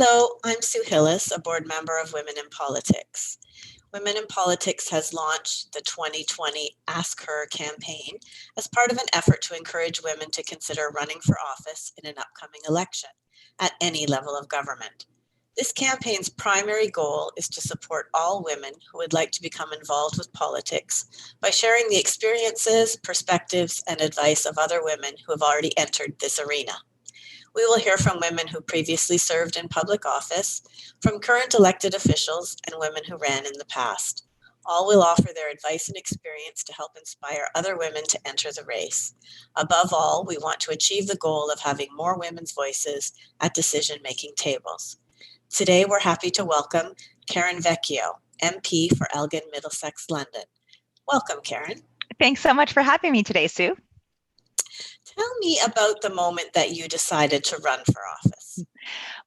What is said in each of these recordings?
Hello, I'm Sue Hillis, a board member of Women in Politics. Women in Politics has launched the 2020 Ask Her campaign as part of an effort to encourage women to consider running for office in an upcoming election at any level of government. This campaign's primary goal is to support all women who would like to become involved with politics by sharing the experiences, perspectives, and advice of other women who have already entered this arena. We will hear from women who previously served in public office, from current elected officials, and women who ran in the past. All will offer their advice and experience to help inspire other women to enter the race. Above all, we want to achieve the goal of having more women's voices at decision-making tables. Today, we're happy to welcome Karen Vecchio, MP for Elgin-Middlesex-London. Welcome, Karen. Thanks so much for having me today, Sue. Tell me about the moment that you decided to run for office.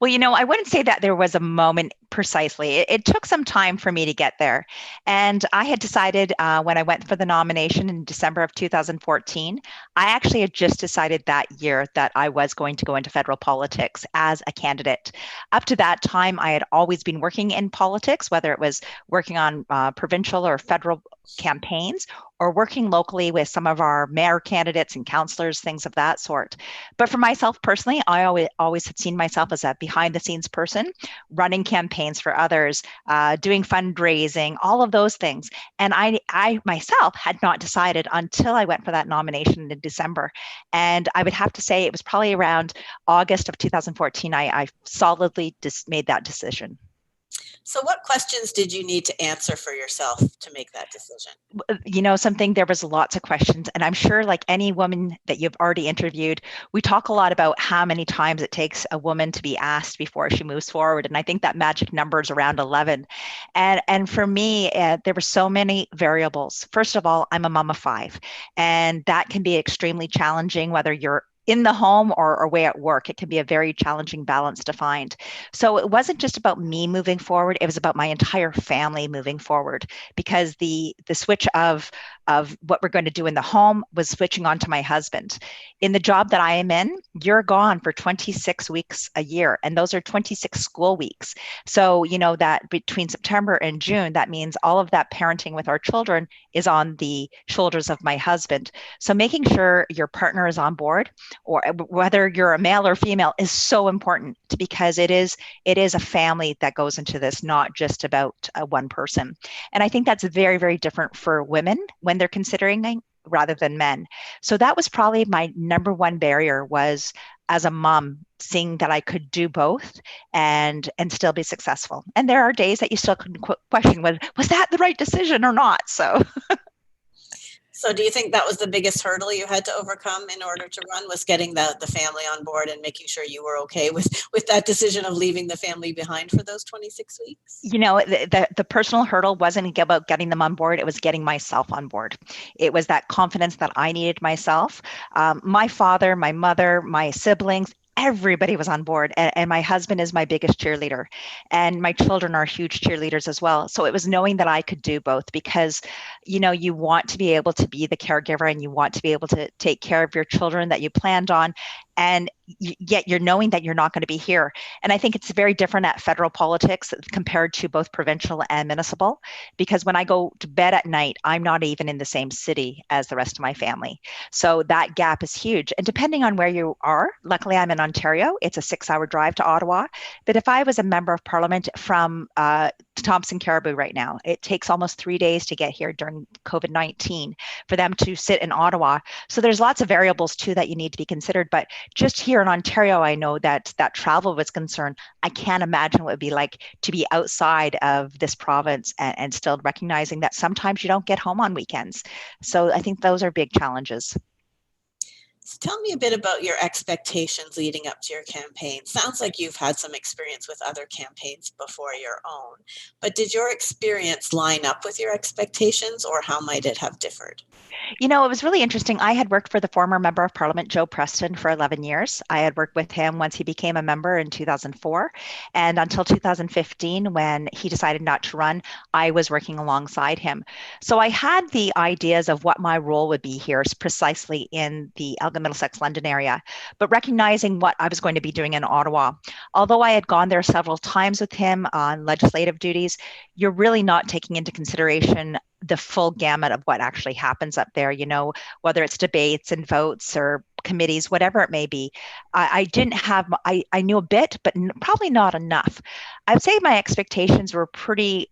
Well, I wouldn't say that there was a moment precisely. It took some time for me to get there. And I had decided when I went for the nomination in December of 2014, I actually had just decided that year that I was going to go into federal politics as a candidate. Up to that time, I had always been working in politics, whether it was working on provincial or federal campaigns or working locally with some of our mayor candidates and councillors, things of that sort. But for myself personally, I always had seen myself as a behind the scenes person, running campaigns for others, doing fundraising, all of those things. And I myself had not decided until I went for that nomination in December. And I would have to say it was probably around August of 2014, I solidly made that decision. So what questions did you need to answer for yourself to make that decision? There was lots of questions, and I'm sure like any woman that you've already interviewed, we talk a lot about how many times it takes a woman to be asked before she moves forward. And I think that magic number is around 11. And for me, there were so many variables. First of all, I'm a mom of 5, and that can be extremely challenging, whether you're in the home or away at work. It can be a very challenging balance to find. So it wasn't just about me moving forward, it was about my entire family moving forward, because the switch of what we're going to do in the home was switching on to my husband. In the job that I am in, you're gone for 26 weeks a year, and those are 26 school weeks. So, that between September and June, that means all of that parenting with our children is on the shoulders of my husband. So making sure your partner is on board, or whether you're a male or female, is so important, because it is a family that goes into this, not just about one person. And I think that's very, very different for women when they're considering rather than men. So that was probably my number one barrier, was as a mom, seeing that I could do both and still be successful. And there are days that you still can question, was that the right decision or not? So do you think that was the biggest hurdle you had to overcome in order to run, was getting the family on board and making sure you were okay with that decision of leaving the family behind for those 26 weeks? The personal hurdle wasn't about getting them on board. It was getting myself on board. It was that confidence that I needed myself. My father, my mother, my siblings, everybody was on board, and my husband is my biggest cheerleader, and my children are huge cheerleaders as well. So it was knowing that I could do both, because you want to be able to be the caregiver, and you want to be able to take care of your children that you planned on, and yet you're knowing that you're not going to be here. And I think it's very different at federal politics compared to both provincial and municipal, because when I go to bed at night, I'm not even in the same city as the rest of my family. So that gap is huge. And depending on where you are, luckily I'm in Ontario, it's a 6-hour drive to Ottawa. But if I was a member of parliament from Thompson Caribou right now, it takes almost 3 days to get here during COVID-19 for them to sit in Ottawa. So there's lots of variables too that you need to be considered. But just here in Ontario, I know that travel was concerned. I can't imagine what it would be like to be outside of this province and still recognizing that sometimes you don't get home on weekends. So I think those are big challenges. So tell me a bit about your expectations leading up to your campaign. Sounds like you've had some experience with other campaigns before your own, but did your experience line up with your expectations, or how might it have differed? It was really interesting. I had worked for the former member of parliament, Joe Preston, for 11 years. I had worked with him once he became a member in 2004. And until 2015, when he decided not to run, I was working alongside him. So I had the ideas of what my role would be here precisely in the Elgin-Middlesex-London area, but recognizing what I was going to be doing in Ottawa. Although I had gone there several times with him on legislative duties, you're really not taking into consideration the full gamut of what actually happens up there, whether it's debates and votes or committees, whatever it may be. I knew a bit, but probably not enough. I'd say my expectations were pretty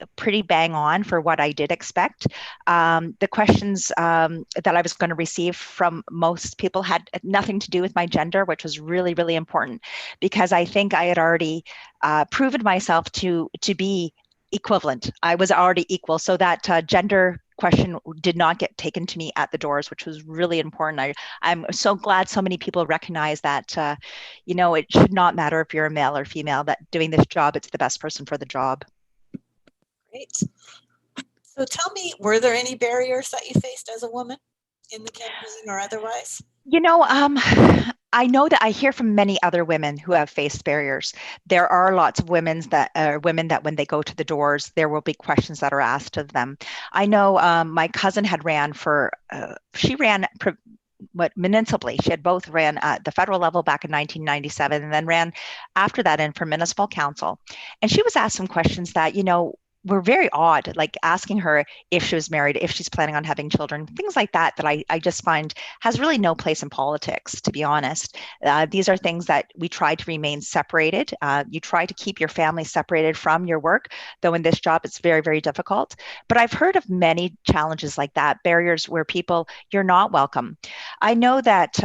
bang on for what I did expect. The questions that I was going to receive from most people had nothing to do with my gender, which was really, really important, because I think I had already proven myself to be equivalent. I was already equal. So that gender question did not get taken to me at the doors, which was really important. I'm so glad so many people recognize that, it should not matter if you're a male or female, that doing this job, it's the best person for the job. Great. So tell me, were there any barriers that you faced as a woman in the campaign or otherwise? I know that I hear from many other women who have faced barriers. There are lots of women that when they go to the doors, there will be questions that are asked of them. I know my cousin had ran municipally. She had both ran at the federal level back in 1997 and then ran after that in for municipal council. And she was asked some questions that, were very odd, like asking her if she was married, if she's planning on having children, things like that I just find has really no place in politics, to be honest. These are things that we try to remain separated. You try to keep your family separated from your work, though in this job it's very, very difficult. But I've heard of many challenges like that, barriers where you're not welcome. I know that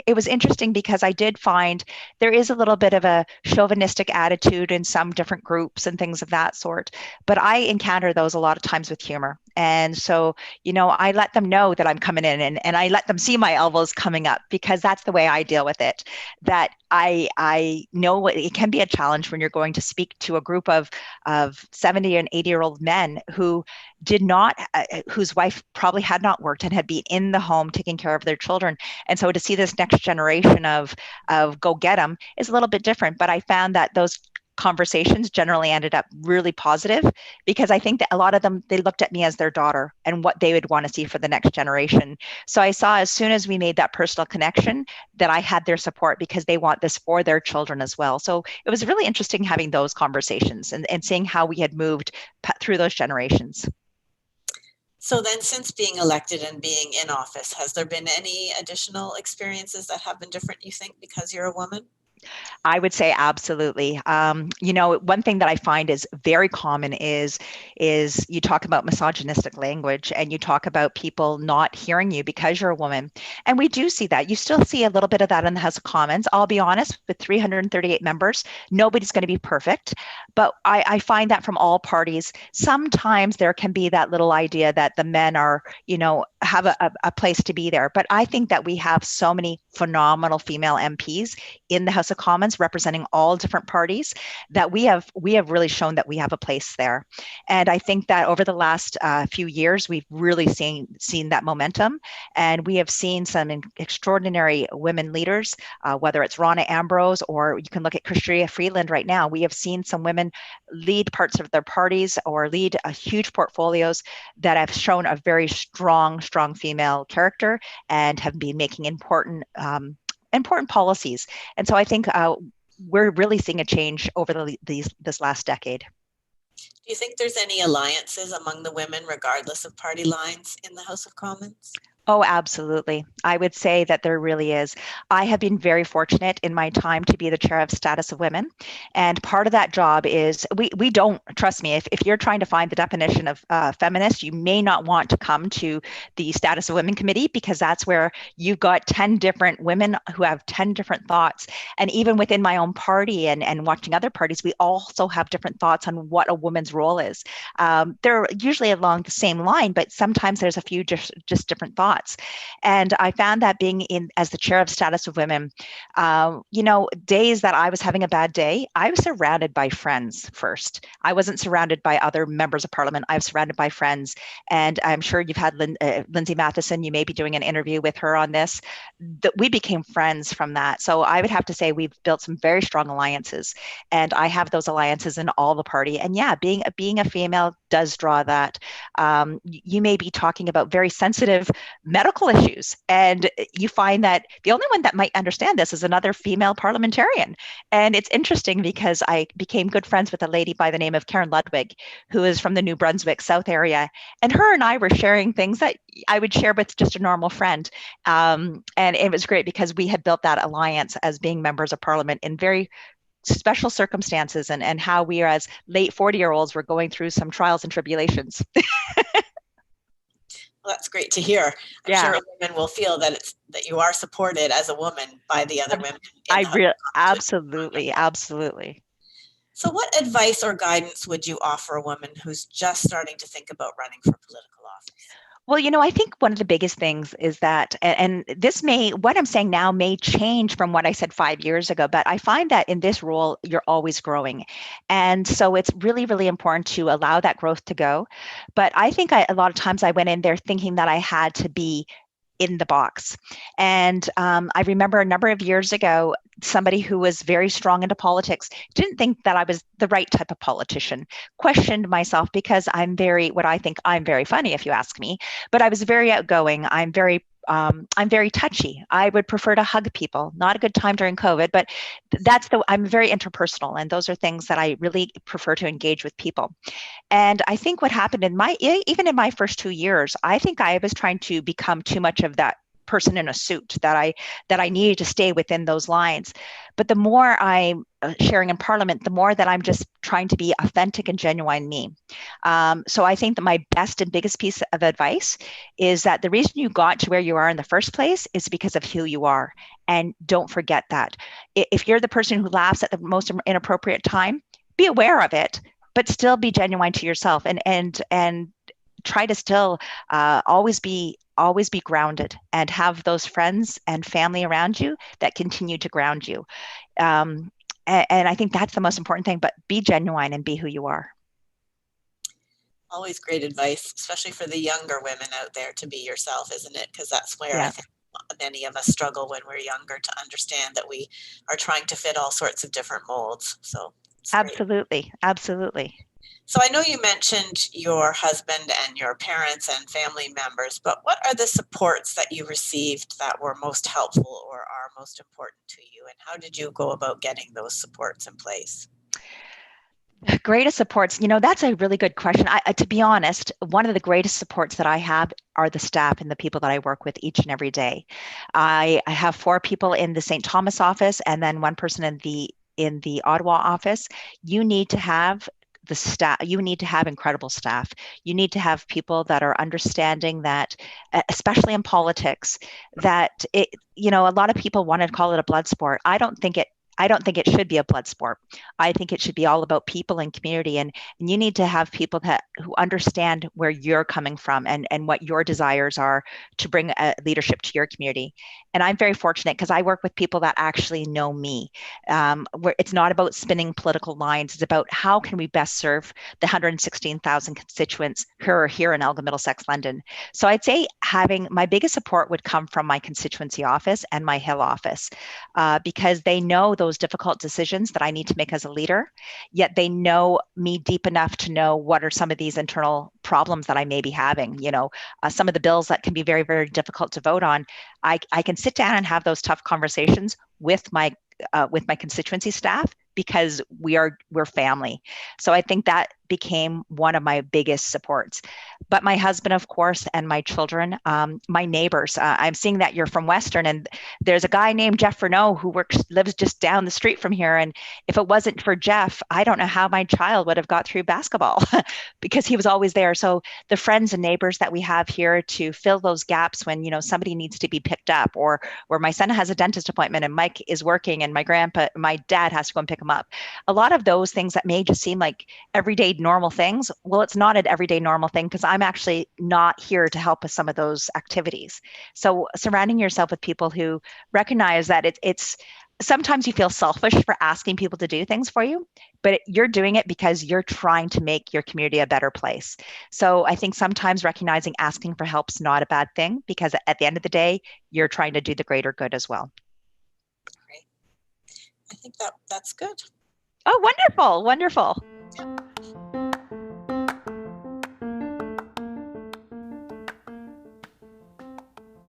it was interesting because I did find there is a little bit of a chauvinistic attitude in some different groups and things of that sort, but I encounter those a lot of times with humor. And so, I let them know that I'm coming in and I let them see my elbows coming up, because that's the way I deal with it. That I know it can be a challenge when you're going to speak to a group of 70 and 80-year-old men who whose wife probably had not worked and had been in the home taking care of their children. And so to see this next generation of go get them is a little bit different. But I found that those conversations generally ended up really positive, because I think that a lot of them, they looked at me as their daughter and what they would want to see for the next generation. So I saw as soon as we made that personal connection that I had their support, because they want this for their children as well. So it was really interesting having those conversations and seeing how we had moved through those generations. So then, since being elected and being in office, has there been any additional experiences that have been different, you think, because you're a woman? I would say absolutely. One thing that I find is very common is you talk about misogynistic language and you talk about people not hearing you because you're a woman. And we do see that. You still see a little bit of that in the House of Commons. I'll be honest, with 338 members, nobody's going to be perfect. But I find that from all parties, sometimes there can be that little idea that the men are, have a place to be there. But I think that we have so many phenomenal female MPs in the House of Commons representing all different parties that we have really shown that we have a place there. And I think that over the last few years, we've really seen that momentum. And we have seen some extraordinary women leaders, whether it's Ronna Ambrose or you can look at Chrystia Freeland right now. We have seen some women lead parts of their parties or lead huge portfolios that have shown a very strong female character and have been making important policies. And so I think we're really seeing a change over this last decade. Do you think there's any alliances among the women, regardless of party lines, in the House of Commons? Oh, absolutely. I would say that there really is. I have been very fortunate in my time to be the chair of Status of Women. And part of that job is we don't, trust me, if you're trying to find the definition of feminist, you may not want to come to the Status of Women Committee, because that's where you've got 10 different women who have 10 different thoughts. And even within my own party and watching other parties, we also have different thoughts on what a woman's role is. They're usually along the same line, but sometimes there's a few just different thoughts. And I found that being as the chair of Status of Women, days that I was having a bad day, I was surrounded by friends first. I wasn't surrounded by other members of Parliament. I was surrounded by friends. And I'm sure you've had Lindsay Matheson, you may be doing an interview with her on this, that we became friends from that. So I would have to say we've built some very strong alliances. And I have those alliances in all the party. And yeah, being a female does draw that. You may be talking about very sensitive medical issues. And you find that the only one that might understand this is another female parliamentarian. And it's interesting because I became good friends with a lady by the name of Karen Ludwig, who is from the New Brunswick South area. And her and I were sharing things that I would share with just a normal friend. And it was great because we had built that alliance as being members of parliament in very special circumstances, and how we are as late 40-year-olds were going through some trials and tribulations. Well, that's great to hear. I'm sure women will feel that you are supported as a woman by the other women. Absolutely. So what advice or guidance would you offer a woman who's just starting to think about running for political office? Well, I think one of the biggest things is that, and what I'm saying now may change from what I said 5 years ago, but I find that in this role, you're always growing. And so it's really, really important to allow that growth to go. But I think a lot of times I went in there thinking that I had to be in the box. And I remember a number of years ago, somebody who was very strong into politics didn't think that I was the right type of politician, questioned myself because I'm very funny, if you ask me, but I was very outgoing. I'm very touchy. I would prefer to hug people. Not a good time during COVID, but I'm very interpersonal. And those are things that I really prefer to engage with people. And I think what happened even in my first 2 years, I think I was trying to become too much of that person in a suit, that I needed to stay within those lines. But the more I'm sharing in Parliament, the more that I'm just trying to be authentic and genuine me. So I think that my best and biggest piece of advice is that the reason you got to where you are in the first place is because of who you are. And don't forget that. If you're the person who laughs at the most inappropriate time, be aware of it, but still be genuine to yourself, and try to still always be grounded, and have those friends and family around you that continue to ground you. And I think that's the most important thing, but be genuine and be who you are. Always great advice, especially for the younger women out there, to be yourself, isn't it? Because that's where I think many of us struggle when we're younger, to understand that we are trying to fit all sorts of different molds. So absolutely. So I know you mentioned your husband and your parents and family members, but what are the supports that you received that were most helpful or are most important to you? And how did you go about getting those supports in place? Greatest supports, that's a really good question. To be honest, one of the greatest supports that I have are the staff and the people that I work with each and every day. I have 4 people in the St. Thomas office, and then 1 person in the Ottawa office. You need to have the staff. You need to have incredible staff. You need to have people that are understanding that, especially in politics, that a lot of people want to call it a blood sport. I don't think it should be a blood sport. I think it should be all about people and community. And you need to have people who understand where you're coming from and what your desires are to bring leadership to your community. And I'm very fortunate because I work with people that actually know me. Where it's not about spinning political lines. It's about how can we best serve the 116,000 constituents who are here in Elgin-Middlesex-London. So I'd say having my biggest support would come from my constituency office and my Hill office, because they know those difficult decisions that I need to make as a leader, yet they know me deep enough to know what are some of these internal problems that I may be having. Some of the bills that can be very, very difficult to vote on, I can sit down and have those tough conversations with my constituency staff, because we're family. So I think that became one of my biggest supports. But my husband, of course, and my children, my neighbors. I'm seeing that you're from Western, and there's a guy named Jeff Renault who lives just down the street from here. And if it wasn't for Jeff, I don't know how my child would have got through basketball because he was always there. So the friends and neighbors that we have here to fill those gaps when somebody needs to be picked up, or where my son has a dentist appointment and Mike is working and my dad has to go and pick him up. A lot of those things that may just seem like everyday normal things. Well, it's not an everyday normal thing, because I'm actually not here to help with some of those activities. So surrounding yourself with people who recognize that it's sometimes you feel selfish for asking people to do things for you, but you're doing it because you're trying to make your community a better place. So I think sometimes recognizing asking for help is not a bad thing, because at the end of the day, you're trying to do the greater good as well. Great. I think that's good. Oh, wonderful.